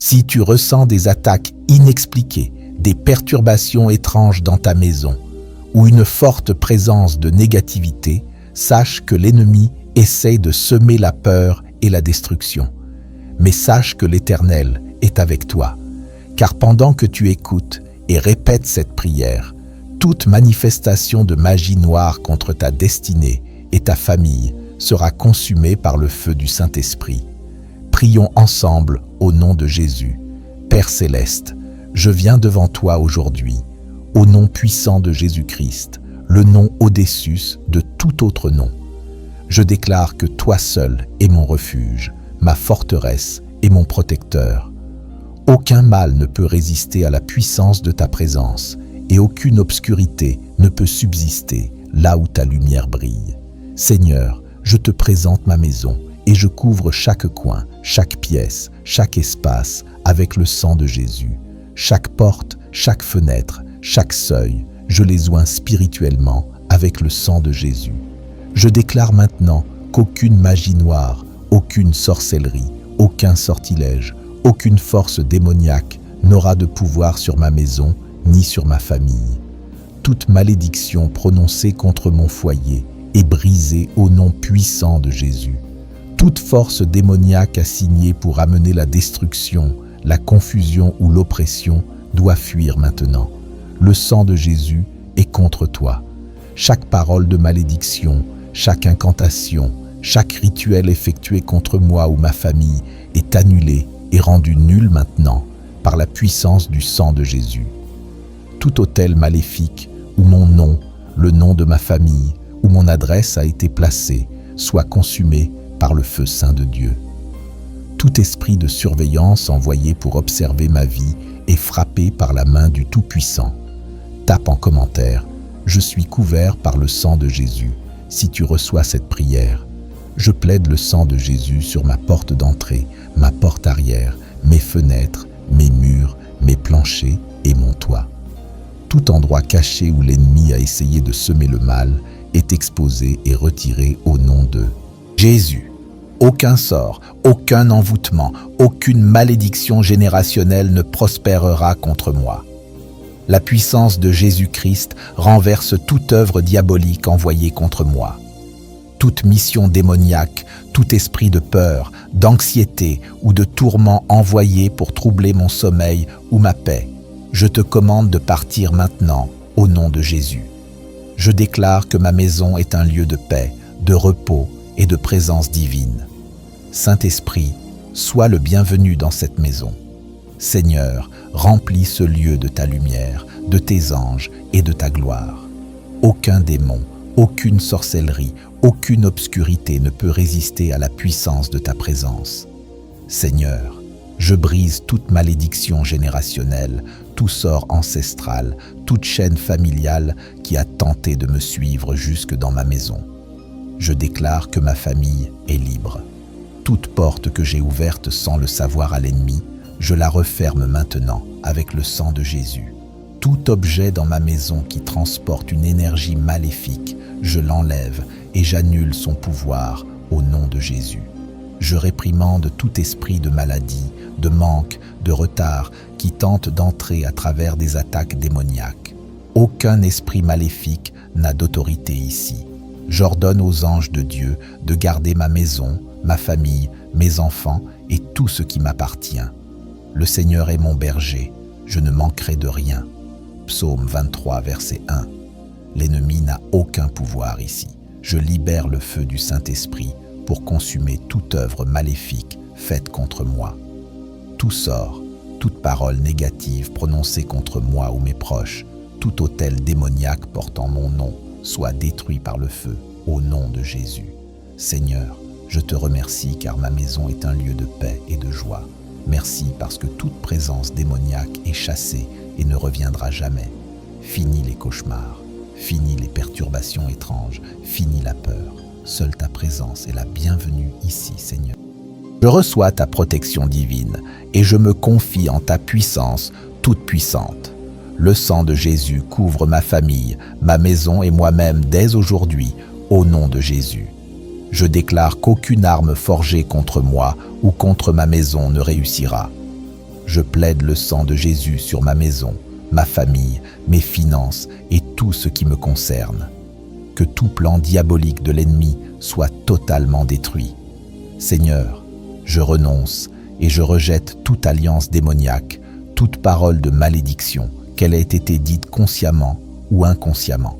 Si tu ressens des attaques inexpliquées, des perturbations étranges dans ta maison ou une forte présence de négativité, sache que l'ennemi essaie de semer la peur et la destruction. Mais sache que l'Éternel est avec toi, car pendant que tu écoutes et répètes cette prière, toute manifestation de magie noire contre ta destinée et ta famille sera consumée par le feu du Saint-Esprit. Prions ensemble au nom de Jésus. Père céleste, je viens devant toi aujourd'hui, au nom puissant de Jésus-Christ, le nom au-dessus de tout autre nom. Je déclare que toi seul es mon refuge, ma forteresse et mon protecteur. Aucun mal ne peut résister à la puissance de ta présence et aucune obscurité ne peut subsister là où ta lumière brille. Seigneur, je te présente ma maison et je couvre chaque coin, chaque pièce, chaque espace avec le sang de Jésus. Chaque porte, chaque fenêtre, chaque seuil, je les oins spirituellement avec le sang de Jésus. Je déclare maintenant qu'aucune magie noire, aucune sorcellerie, aucun sortilège, aucune force démoniaque n'aura de pouvoir sur ma maison ni sur ma famille. Toute malédiction prononcée contre mon foyer est brisée au nom puissant de Jésus. Toute force démoniaque assignée pour amener la destruction, la confusion ou l'oppression doit fuir maintenant. Le sang de Jésus est contre toi. Chaque parole de malédiction, chaque incantation, chaque rituel effectué contre moi ou ma famille est annulé et rendu nul maintenant par la puissance du sang de Jésus. Tout autel maléfique où mon nom, le nom de ma famille ou mon adresse a été placé soit consumé par le feu saint de Dieu. Tout esprit de surveillance envoyé pour observer ma vie est frappé par la main du Tout-Puissant. Tape en commentaire « Je suis couvert par le sang de Jésus » si tu reçois cette prière. Je plaide le sang de Jésus sur ma porte d'entrée, ma porte arrière, mes fenêtres, mes murs, mes planchers et mon toit. Tout endroit caché où l'ennemi a essayé de semer le mal est exposé et retiré au nom de Jésus. Aucun sort, aucun envoûtement, aucune malédiction générationnelle ne prospérera contre moi. La puissance de Jésus-Christ renverse toute œuvre diabolique envoyée contre moi. Toute mission démoniaque, tout esprit de peur, d'anxiété ou de tourment envoyé pour troubler mon sommeil ou ma paix, je te commande de partir maintenant au nom de Jésus. Je déclare que ma maison est un lieu de paix, de repos et de présence divine. Saint-Esprit, sois le bienvenu dans cette maison. Seigneur, remplis ce lieu de ta lumière, de tes anges et de ta gloire. Aucun démon, aucune sorcellerie, aucune obscurité ne peut résister à la puissance de ta présence. Seigneur, je brise toute malédiction générationnelle, tout sort ancestral, toute chaîne familiale qui a tenté de me suivre jusque dans ma maison. Je déclare que ma famille est libre. Toute porte que j'ai ouverte sans le savoir à l'ennemi, je la referme maintenant avec le sang de Jésus. Tout objet dans ma maison qui transporte une énergie maléfique, je l'enlève et j'annule son pouvoir au nom de Jésus. Je réprimande tout esprit de maladie, de manque, de retard qui tente d'entrer à travers des attaques démoniaques. Aucun esprit maléfique n'a d'autorité ici. J'ordonne aux anges de Dieu de garder ma maison, ma famille, mes enfants et tout ce qui m'appartient. Le Seigneur est mon berger, je ne manquerai de rien. Psaume 23, verset 1. L'ennemi n'a aucun pouvoir ici. Je libère le feu du Saint-Esprit pour consumer toute œuvre maléfique faite contre moi. Tout sort, toute parole négative prononcée contre moi ou mes proches, tout autel démoniaque portant mon nom, soit détruit par le feu, au nom de Jésus. Seigneur, je te remercie car ma maison est un lieu de paix et de joie. Merci parce que toute présence démoniaque est chassée et ne reviendra jamais. Fini les cauchemars, fini les perturbations étranges, fini la peur. Seule ta présence est la bienvenue ici, Seigneur. Je reçois ta protection divine et je me confie en ta puissance toute puissante. Le sang de Jésus couvre ma famille, ma maison et moi-même dès aujourd'hui, au nom de Jésus. Je déclare qu'aucune arme forgée contre moi ou contre ma maison ne réussira. Je plaide le sang de Jésus sur ma maison, ma famille, mes finances et tout ce qui me concerne. Que tout plan diabolique de l'ennemi soit totalement détruit. Seigneur, je renonce et je rejette toute alliance démoniaque, toute parole de malédiction, qu'elle ait été dite consciemment ou inconsciemment.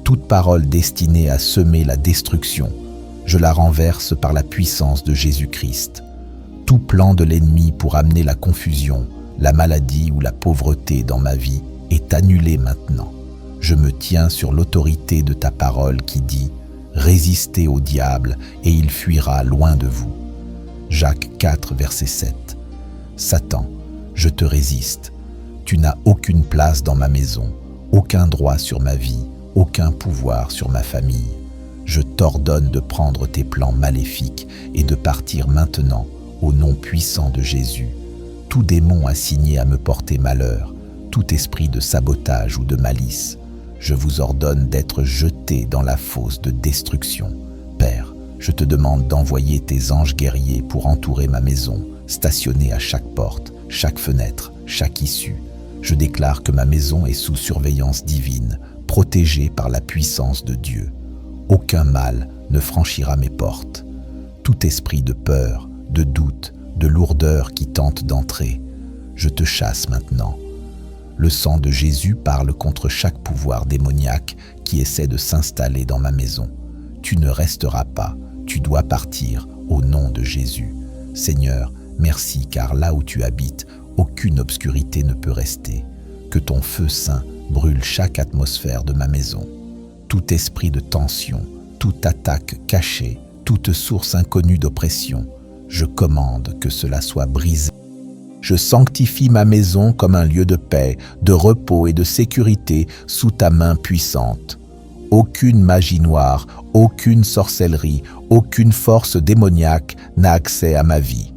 Toute parole destinée à semer la destruction, je la renverse par la puissance de Jésus-Christ. Tout plan de l'ennemi pour amener la confusion, la maladie ou la pauvreté dans ma vie est annulé maintenant. Je me tiens sur l'autorité de ta parole qui dit « Résistez au diable et il fuira loin de vous ». Jacques 4, verset 7. Satan, je te résiste. Tu n'as aucune place dans ma maison, aucun droit sur ma vie, aucun pouvoir sur ma famille. Je t'ordonne de prendre tes plans maléfiques et de partir maintenant au nom puissant de Jésus. Tout démon assigné à me porter malheur, tout esprit de sabotage ou de malice, je vous ordonne d'être jeté dans la fosse de destruction. Père, je te demande d'envoyer tes anges guerriers pour entourer ma maison, stationnés à chaque porte, chaque fenêtre, chaque issue. Je déclare que ma maison est sous surveillance divine, protégée par la puissance de Dieu. Aucun mal ne franchira mes portes. Tout esprit de peur, de doute, de lourdeur qui tente d'entrer, je te chasse maintenant. Le sang de Jésus parle contre chaque pouvoir démoniaque qui essaie de s'installer dans ma maison. Tu ne resteras pas, tu dois partir au nom de Jésus. Seigneur, merci car là où tu habites, aucune obscurité ne peut rester. Que ton feu saint brûle chaque atmosphère de ma maison. Tout esprit de tension, toute attaque cachée, toute source inconnue d'oppression, je commande que cela soit brisé. Je sanctifie ma maison comme un lieu de paix, de repos et de sécurité sous ta main puissante. Aucune magie noire, aucune sorcellerie, aucune force démoniaque n'a accès à ma vie.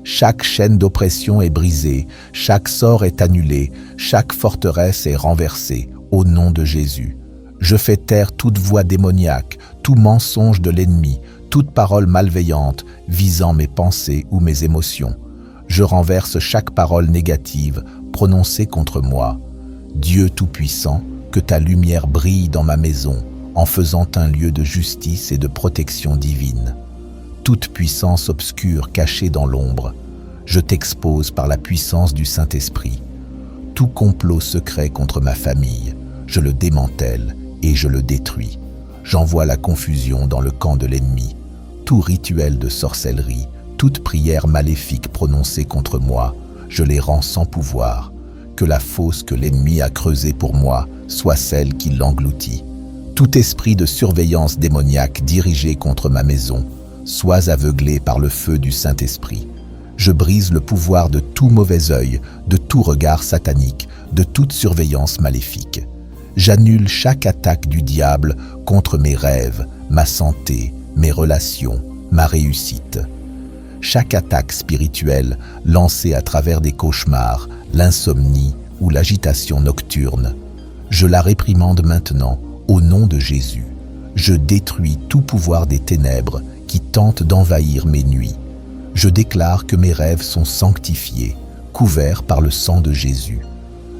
Chaque chaîne d'oppression est brisée, chaque sort est annulé, chaque forteresse est renversée, au nom de Jésus. Je fais taire toute voix démoniaque, tout mensonge de l'ennemi, toute parole malveillante visant mes pensées ou mes émotions. Je renverse chaque parole négative prononcée contre moi. Dieu Tout-Puissant, que ta lumière brille dans ma maison, en faisant un lieu de justice et de protection divine. Toute puissance obscure cachée dans l'ombre, je t'expose par la puissance du Saint-Esprit. Tout complot secret contre ma famille, je le démantèle et je le détruis. J'envoie la confusion dans le camp de l'ennemi. Tout rituel de sorcellerie, toute prière maléfique prononcée contre moi, je les rends sans pouvoir. Que la fosse que l'ennemi a creusée pour moi soit celle qui l'engloutit. Tout esprit de surveillance démoniaque dirigé contre ma maison, sois aveuglé par le feu du Saint-Esprit. Je brise le pouvoir de tout mauvais œil, de tout regard satanique, de toute surveillance maléfique. J'annule chaque attaque du diable contre mes rêves, ma santé, mes relations, ma réussite. Chaque attaque spirituelle lancée à travers des cauchemars, l'insomnie ou l'agitation nocturne, je la réprimande maintenant au nom de Jésus. Je détruis tout pouvoir des ténèbres qui tentent d'envahir mes nuits. Je déclare que mes rêves sont sanctifiés, couverts par le sang de Jésus.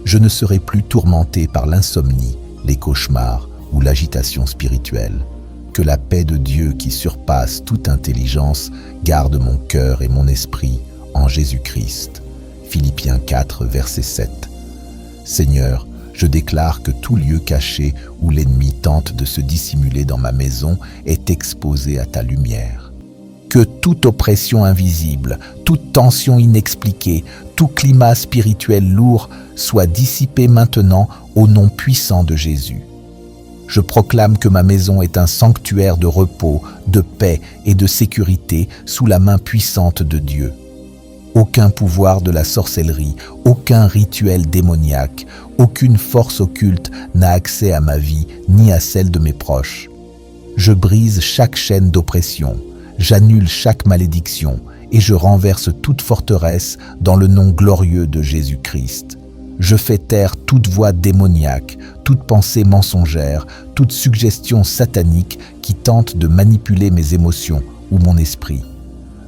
Je ne serai plus tourmenté par l'insomnie, les cauchemars ou l'agitation spirituelle. Que la paix de Dieu qui surpasse toute intelligence garde mon cœur et mon esprit en Jésus-Christ. Philippiens 4, verset 7. Seigneur, je déclare que tout lieu caché où l'ennemi tente de se dissimuler dans ma maison est exposé à ta lumière. Que toute oppression invisible, toute tension inexpliquée, tout climat spirituel lourd soit dissipé maintenant au nom puissant de Jésus. Je proclame que ma maison est un sanctuaire de repos, de paix et de sécurité sous la main puissante de Dieu. Aucun pouvoir de la sorcellerie, aucun rituel démoniaque, aucune force occulte n'a accès à ma vie ni à celle de mes proches. Je brise chaque chaîne d'oppression, j'annule chaque malédiction et je renverse toute forteresse dans le nom glorieux de Jésus-Christ. Je fais taire toute voix démoniaque, toute pensée mensongère, toute suggestion satanique qui tente de manipuler mes émotions ou mon esprit.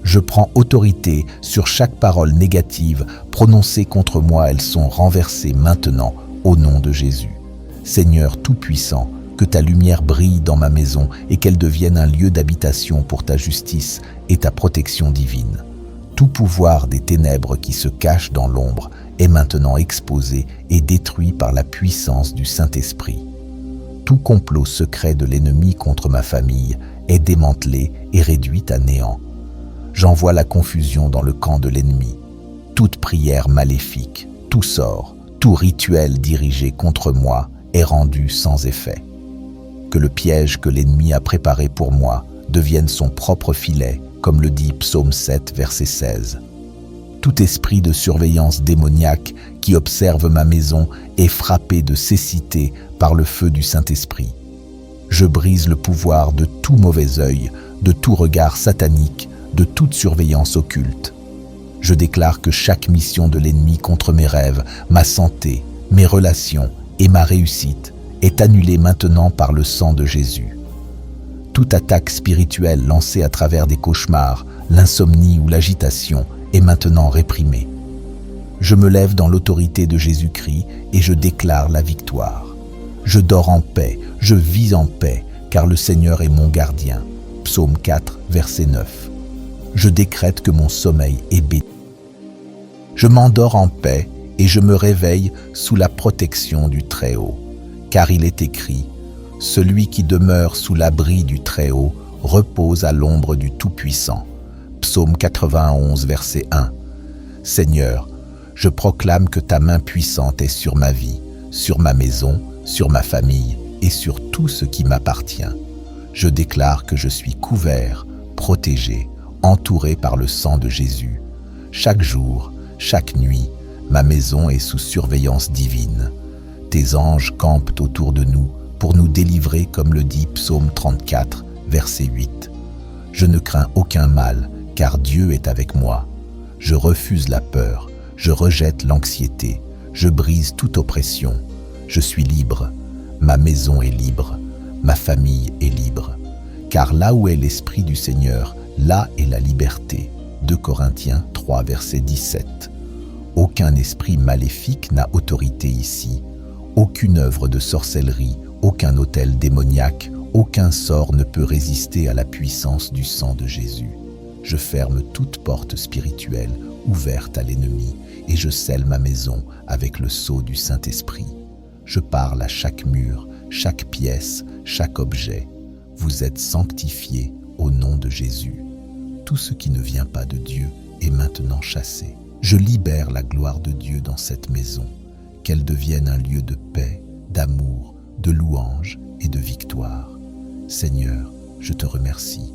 Je prends autorité sur chaque parole négative prononcée contre moi. Elles sont renversées maintenant au nom de Jésus. Seigneur Tout-Puissant, que ta lumière brille dans ma maison et qu'elle devienne un lieu d'habitation pour ta justice et ta protection divine. Tout pouvoir des ténèbres qui se cache dans l'ombre est maintenant exposé et détruit par la puissance du Saint-Esprit. Tout complot secret de l'ennemi contre ma famille est démantelé et réduit à néant. J'envoie la confusion dans le camp de l'ennemi. Toute prière maléfique, tout sort, tout rituel dirigé contre moi est rendu sans effet. Que le piège que l'ennemi a préparé pour moi devienne son propre filet, comme le dit Psaume 7, verset 16. Tout esprit de surveillance démoniaque qui observe ma maison est frappé de cécité par le feu du Saint-Esprit. Je brise le pouvoir de tout mauvais œil, de tout regard satanique, de toute surveillance occulte. Je déclare que chaque mission de l'ennemi contre mes rêves, ma santé, mes relations et ma réussite est annulée maintenant par le sang de Jésus. Toute attaque spirituelle lancée à travers des cauchemars, l'insomnie ou l'agitation est maintenant réprimée. Je me lève dans l'autorité de Jésus-Christ et je déclare la victoire. Je dors en paix, je vis en paix, car le Seigneur est mon gardien. Psaume 4, verset 9. Je décrète que mon sommeil est béni. Je m'endors en paix et je me réveille sous la protection du Très-Haut. Car il est écrit, « Celui qui demeure sous l'abri du Très-Haut repose à l'ombre du Tout-Puissant. » Psaume 91, verset 1. Seigneur, je proclame que ta main puissante est sur ma vie, sur ma maison, sur ma famille et sur tout ce qui m'appartient. Je déclare que je suis couvert, protégé, entouré par le sang de Jésus. Chaque jour, chaque nuit, ma maison est sous surveillance divine. Tes anges campent autour de nous pour nous délivrer, comme le dit Psaume 34, verset 8. Je ne crains aucun mal, car Dieu est avec moi. Je refuse la peur, je rejette l'anxiété, je brise toute oppression. Je suis libre, ma maison est libre, ma famille est libre. Car là où est l'Esprit du Seigneur, là est la liberté. 2 Corinthiens 3, verset 17. Aucun esprit maléfique n'a autorité ici. Aucune œuvre de sorcellerie, aucun autel démoniaque, aucun sort ne peut résister à la puissance du sang de Jésus. Je ferme toute porte spirituelle ouverte à l'ennemi et je scelle ma maison avec le sceau du Saint-Esprit. Je parle à chaque mur, chaque pièce, chaque objet. Vous êtes sanctifiés au nom de Jésus. Tout ce qui ne vient pas de Dieu est maintenant chassé. Je libère la gloire de Dieu dans cette maison, qu'elle devienne un lieu de paix, d'amour, de louange et de victoire. Seigneur, je te remercie.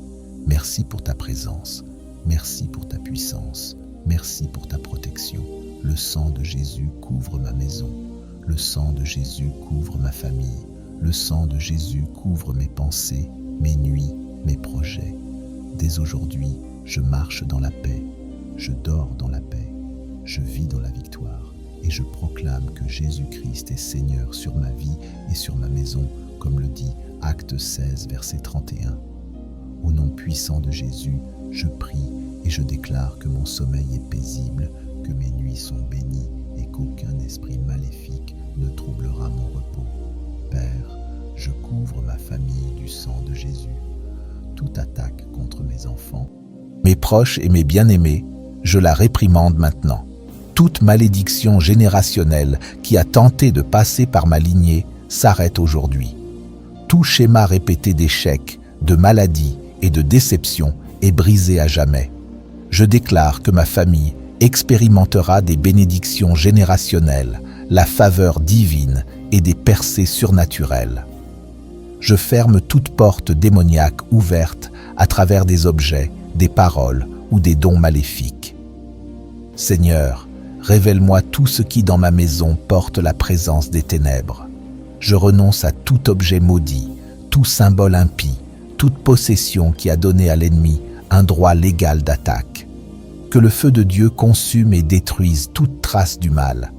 Merci pour ta présence. Merci pour ta puissance. Merci pour ta protection. Le sang de Jésus couvre ma maison. Le sang de Jésus couvre ma famille. Le sang de Jésus couvre mes pensées, mes nuits, mes projets. Dès aujourd'hui, je marche dans la paix. Je dors dans la paix. Je vis dans la victoire. Et je proclame que Jésus-Christ est Seigneur sur ma vie et sur ma maison, comme le dit Acte 16, verset 31. Au nom puissant de Jésus, je prie et je déclare que mon sommeil est paisible, que mes nuits sont bénies et qu'aucun esprit maléfique ne troublera mon repos. Père, je couvre ma famille du sang de Jésus. Toute attaque contre mes enfants, mes proches et mes bien-aimés, je la réprimande maintenant. Toute malédiction générationnelle qui a tenté de passer par ma lignée s'arrête aujourd'hui. Tout schéma répété d'échecs, de maladies et de déceptions est brisé à jamais. Je déclare que ma famille expérimentera des bénédictions générationnelles, la faveur divine et des percées surnaturelles. Je ferme toute porte démoniaque ouverte à travers des objets, des paroles ou des dons maléfiques. Seigneur, révèle-moi tout ce qui dans ma maison porte la présence des ténèbres. Je renonce à tout objet maudit, tout symbole impie, toute possession qui a donné à l'ennemi un droit légal d'attaque. Que le feu de Dieu consume et détruise toute trace du mal.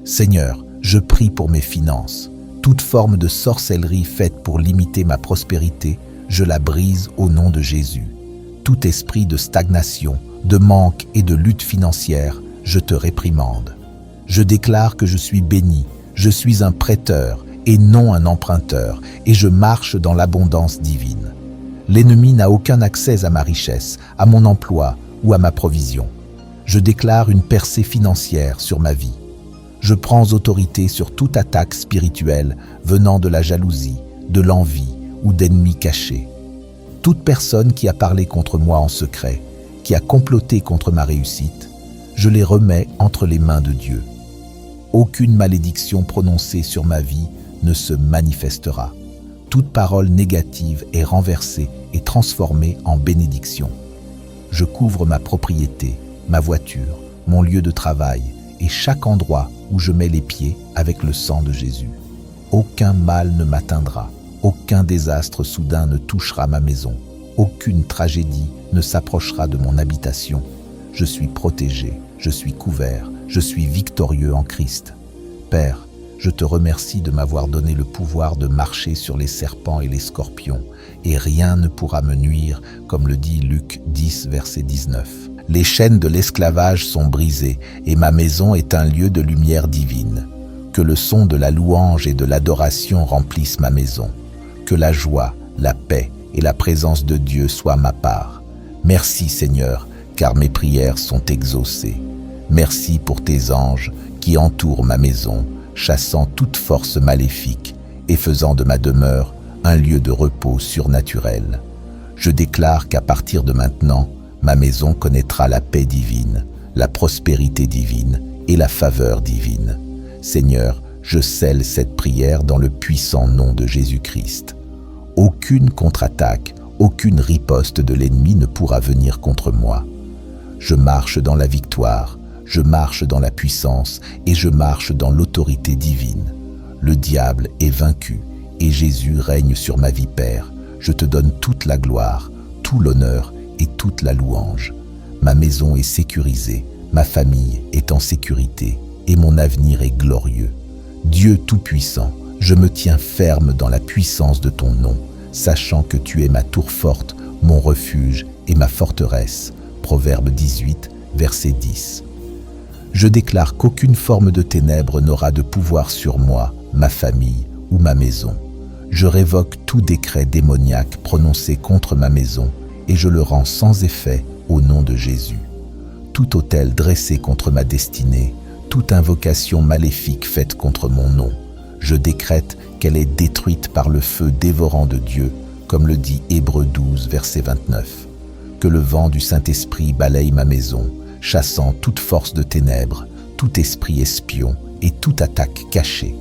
Seigneur, je prie pour mes finances. Toute forme de sorcellerie faite pour limiter ma prospérité, je la brise au nom de Jésus. Tout esprit de stagnation, de manque et de lutte financière, je te réprimande. Je déclare que je suis béni, je suis un prêteur et non un emprunteur, et je marche dans l'abondance divine. L'ennemi n'a aucun accès à ma richesse, à mon emploi ou à ma provision. Je déclare une percée financière sur ma vie. Je prends autorité sur toute attaque spirituelle venant de la jalousie, de l'envie ou d'ennemis cachés. Toute personne qui a parlé contre moi en secret, qui a comploté contre ma réussite, je les remets entre les mains de Dieu. Aucune malédiction prononcée sur ma vie ne se manifestera. Toute parole négative est renversée et transformée en bénédiction. Je couvre ma propriété, ma voiture, mon lieu de travail et chaque endroit où je mets les pieds avec le sang de Jésus. Aucun mal ne m'atteindra, aucun désastre soudain ne touchera ma maison, aucune tragédie ne s'approchera de mon habitation. Je suis protégé, je suis couvert, je suis victorieux en Christ. Père, je te remercie de m'avoir donné le pouvoir de marcher sur les serpents et les scorpions, et rien ne pourra me nuire, comme le dit Luc 10, verset 19. Les chaînes de l'esclavage sont brisées, et ma maison est un lieu de lumière divine. Que le son de la louange et de l'adoration remplissent ma maison. Que la joie, la paix et la présence de Dieu soient ma part. Merci Seigneur, car mes prières sont exaucées. Merci pour tes anges qui entourent ma maison, chassant toute force maléfique et faisant de ma demeure un lieu de repos surnaturel. Je déclare qu'à partir de maintenant, ma maison connaîtra la paix divine, la prospérité divine et la faveur divine. Seigneur, je scelle cette prière dans le puissant nom de Jésus-Christ. Aucune contre-attaque, aucune riposte de l'ennemi ne pourra venir contre moi. Je marche dans la victoire, je marche dans la puissance et je marche dans l'autorité divine. Le diable est vaincu et Jésus règne sur ma vie, Père. Je te donne toute la gloire, tout l'honneur et toute la louange. Ma maison est sécurisée, ma famille est en sécurité et mon avenir est glorieux. Dieu Tout-Puissant, je me tiens ferme dans la puissance de ton nom, sachant que tu es ma tour forte, mon refuge et ma forteresse. Proverbe 18, verset 10. Je déclare qu'aucune forme de ténèbres n'aura de pouvoir sur moi, ma famille ou ma maison. Je révoque tout décret démoniaque prononcé contre ma maison et je le rends sans effet au nom de Jésus. Tout autel dressé contre ma destinée, toute invocation maléfique faite contre mon nom, je décrète qu'elle est détruite par le feu dévorant de Dieu, comme le dit Hébreux 12, verset 29. Que le vent du Saint-Esprit balaye ma maison, chassant toute force de ténèbres, tout esprit espion et toute attaque cachée.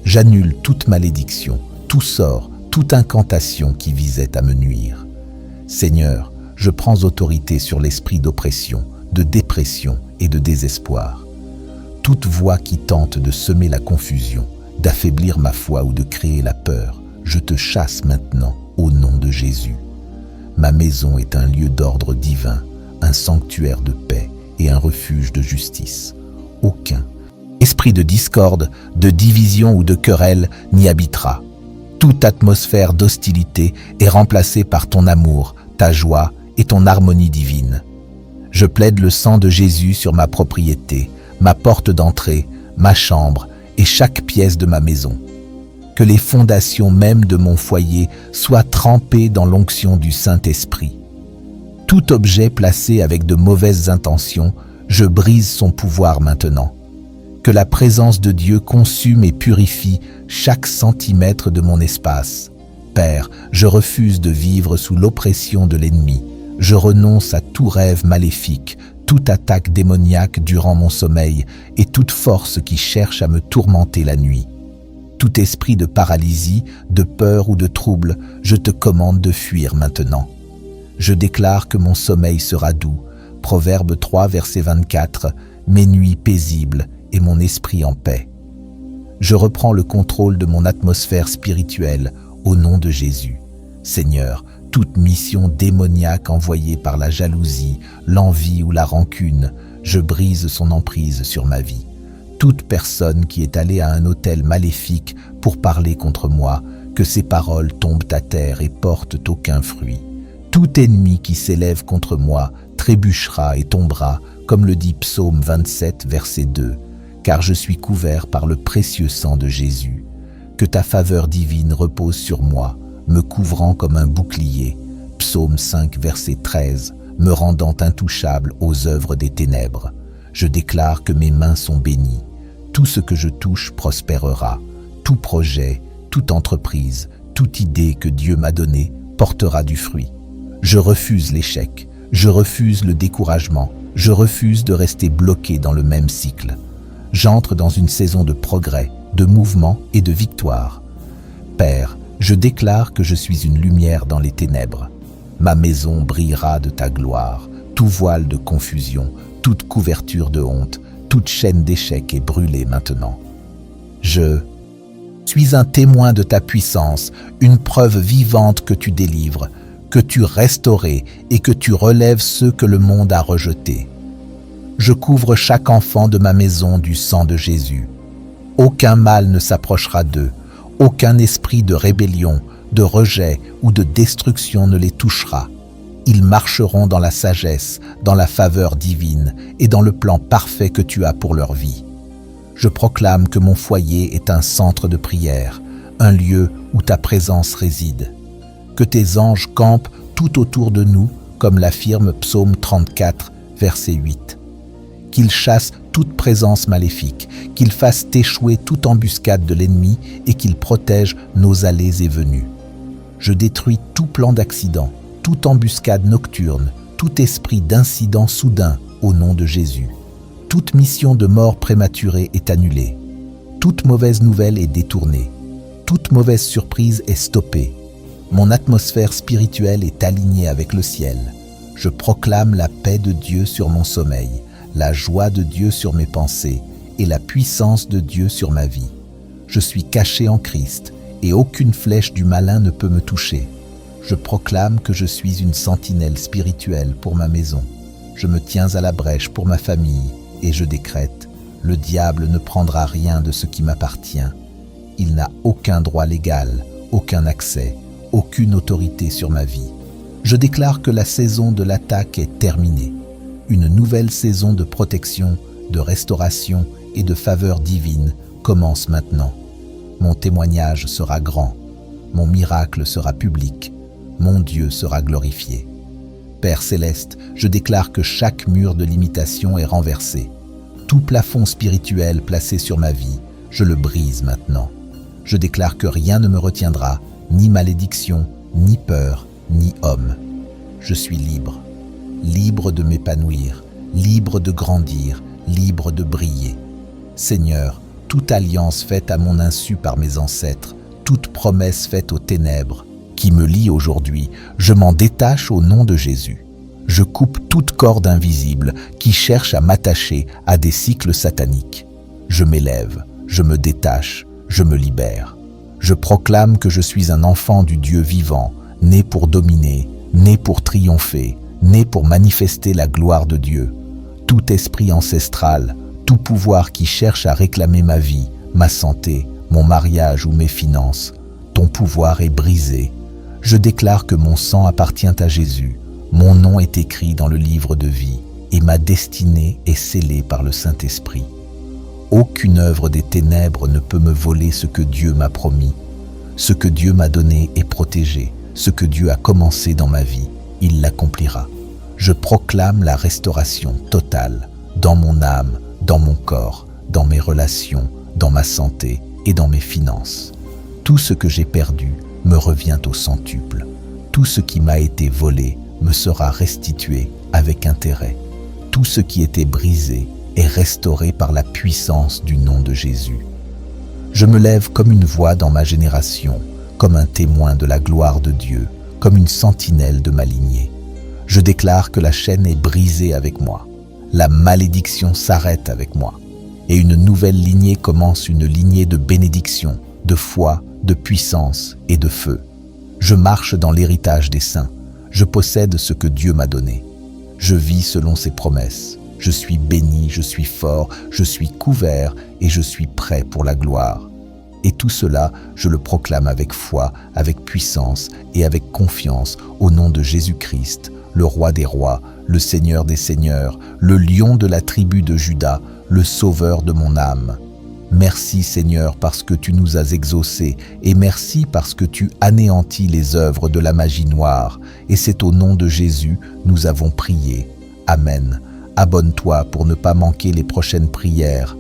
J'annule toute malédiction, tout sort, toute incantation qui visait à me nuire. Seigneur, je prends autorité sur l'esprit d'oppression, de dépression et de désespoir. Toute voix qui tente de semer la confusion, d'affaiblir ma foi ou de créer la peur, je te chasse maintenant au nom de Jésus. Ma maison est un lieu d'ordre divin, un sanctuaire de paix et un refuge de justice. Aucun esprit de discorde, de division ou de querelle n'y habitera. Toute atmosphère d'hostilité est remplacée par ton amour, ta joie et ton harmonie divine. Je plaide le sang de Jésus sur ma propriété, ma porte d'entrée, ma chambre et chaque pièce de ma maison. Que les fondations même de mon foyer soient trempées dans l'onction du Saint-Esprit. Tout objet placé avec de mauvaises intentions, je brise son pouvoir maintenant. Que la présence de Dieu consume et purifie chaque centimètre de mon espace. Père, je refuse de vivre sous l'oppression de l'ennemi. Je renonce à tout rêve maléfique, toute attaque démoniaque durant mon sommeil et toute force qui cherche à me tourmenter la nuit. Tout esprit de paralysie, de peur ou de trouble, je te commande de fuir maintenant. Je déclare que mon sommeil sera doux. Proverbe 3, verset 24, mes nuits paisibles et mon esprit en paix. Je reprends le contrôle de mon atmosphère spirituelle au nom de Jésus. Seigneur, toute mission démoniaque envoyée par la jalousie, l'envie ou la rancune, je brise son emprise sur ma vie. Toute personne qui est allée à un autel maléfique pour parler contre moi, que ses paroles tombent à terre et portent aucun fruit. Tout ennemi qui s'élève contre moi trébuchera et tombera, comme le dit Psaume 27, verset 2, car je suis couvert par le précieux sang de Jésus. Que ta faveur divine repose sur moi, me couvrant comme un bouclier. Psaume 5, verset 13, me rendant intouchable aux œuvres des ténèbres. Je déclare que mes mains sont bénies. Tout ce que je touche prospérera. Tout projet, toute entreprise, toute idée que Dieu m'a donnée portera du fruit. Je refuse l'échec, je refuse le découragement, je refuse de rester bloqué dans le même cycle. J'entre dans une saison de progrès, de mouvement et de victoire. Père, je déclare que je suis une lumière dans les ténèbres. Ma maison brillera de ta gloire. Tout voile de confusion, toute couverture de honte, toute chaîne d'échec est brûlée maintenant. Je suis un témoin de ta puissance, une preuve vivante que tu délivres, que tu restaures et que tu relèves ceux que le monde a rejetés. Je couvre chaque enfant de ma maison du sang de Jésus. Aucun mal ne s'approchera d'eux, aucun esprit de rébellion, de rejet ou de destruction ne les touchera. Ils marcheront dans la sagesse, dans la faveur divine et dans le plan parfait que tu as pour leur vie. Je proclame que mon foyer est un centre de prière, un lieu où ta présence réside. Que tes anges campent tout autour de nous, comme l'affirme Psaume 34, verset 8. Qu'ils chassent toute présence maléfique, qu'ils fassent échouer toute embuscade de l'ennemi et qu'ils protègent nos allées et venues. Je détruis tout plan d'accident, toute embuscade nocturne, tout esprit d'incident soudain au nom de Jésus. Toute mission de mort prématurée est annulée. Toute mauvaise nouvelle est détournée. Toute mauvaise surprise est stoppée. Mon atmosphère spirituelle est alignée avec le ciel. Je proclame la paix de Dieu sur mon sommeil, la joie de Dieu sur mes pensées et la puissance de Dieu sur ma vie. Je suis caché en Christ et aucune flèche du malin ne peut me toucher. Je proclame que je suis une sentinelle spirituelle pour ma maison. Je me tiens à la brèche pour ma famille et je décrète: le diable ne prendra rien de ce qui m'appartient. Il n'a aucun droit légal, aucun accès, aucune autorité sur ma vie. Je déclare que la saison de l'attaque est terminée. Une nouvelle saison de protection, de restauration et de faveur divine commence maintenant. Mon témoignage sera grand, mon miracle sera public, mon Dieu sera glorifié. Père céleste, je déclare que chaque mur de limitation est renversé. Tout plafond spirituel placé sur ma vie, je le brise maintenant. Je déclare que rien ne me retiendra, ni malédiction, ni peur, ni homme. Je suis libre, libre de m'épanouir, libre de grandir, libre de briller. Seigneur, toute alliance faite à mon insu par mes ancêtres, toute promesse faite aux ténèbres, qui me lie aujourd'hui, je m'en détache au nom de Jésus. Je coupe toute corde invisible qui cherche à m'attacher à des cycles sataniques. Je m'élève, je me détache, je me libère. Je proclame que je suis un enfant du Dieu vivant, né pour dominer, né pour triompher, né pour manifester la gloire de Dieu. Tout esprit ancestral, tout pouvoir qui cherche à réclamer ma vie, ma santé, mon mariage ou mes finances, ton pouvoir est brisé. Je déclare que mon sang appartient à Jésus, mon nom est écrit dans le livre de vie et ma destinée est scellée par le Saint-Esprit. Aucune œuvre des ténèbres ne peut me voler ce que Dieu m'a promis. Ce que Dieu m'a donné est protégé. Ce que Dieu a commencé dans ma vie, il l'accomplira. Je proclame la restauration totale dans mon âme, dans mon corps, dans mes relations, dans ma santé et dans mes finances. Tout ce que j'ai perdu me revient au centuple. Tout ce qui m'a été volé me sera restitué avec intérêt. Tout ce qui était brisé est restauré par la puissance du nom de Jésus. Je me lève comme une voix dans ma génération, comme un témoin de la gloire de Dieu, comme une sentinelle de ma lignée. Je déclare que la chaîne est brisée avec moi. La malédiction s'arrête avec moi. Et une nouvelle lignée commence, une lignée de bénédiction, de foi, de puissance et de feu. Je marche dans l'héritage des saints. Je possède ce que Dieu m'a donné. Je vis selon ses promesses. Je suis béni, je suis fort, je suis couvert et je suis prêt pour la gloire. Et tout cela, je le proclame avec foi, avec puissance et avec confiance, au nom de Jésus-Christ, le Roi des rois, le Seigneur des seigneurs, le Lion de la tribu de Juda, le Sauveur de mon âme. Merci Seigneur parce que tu nous as exaucés et merci parce que tu anéantis les œuvres de la magie noire. Et c'est au nom de Jésus, nous avons prié. Amen. Abonne-toi pour ne pas manquer les prochaines prières.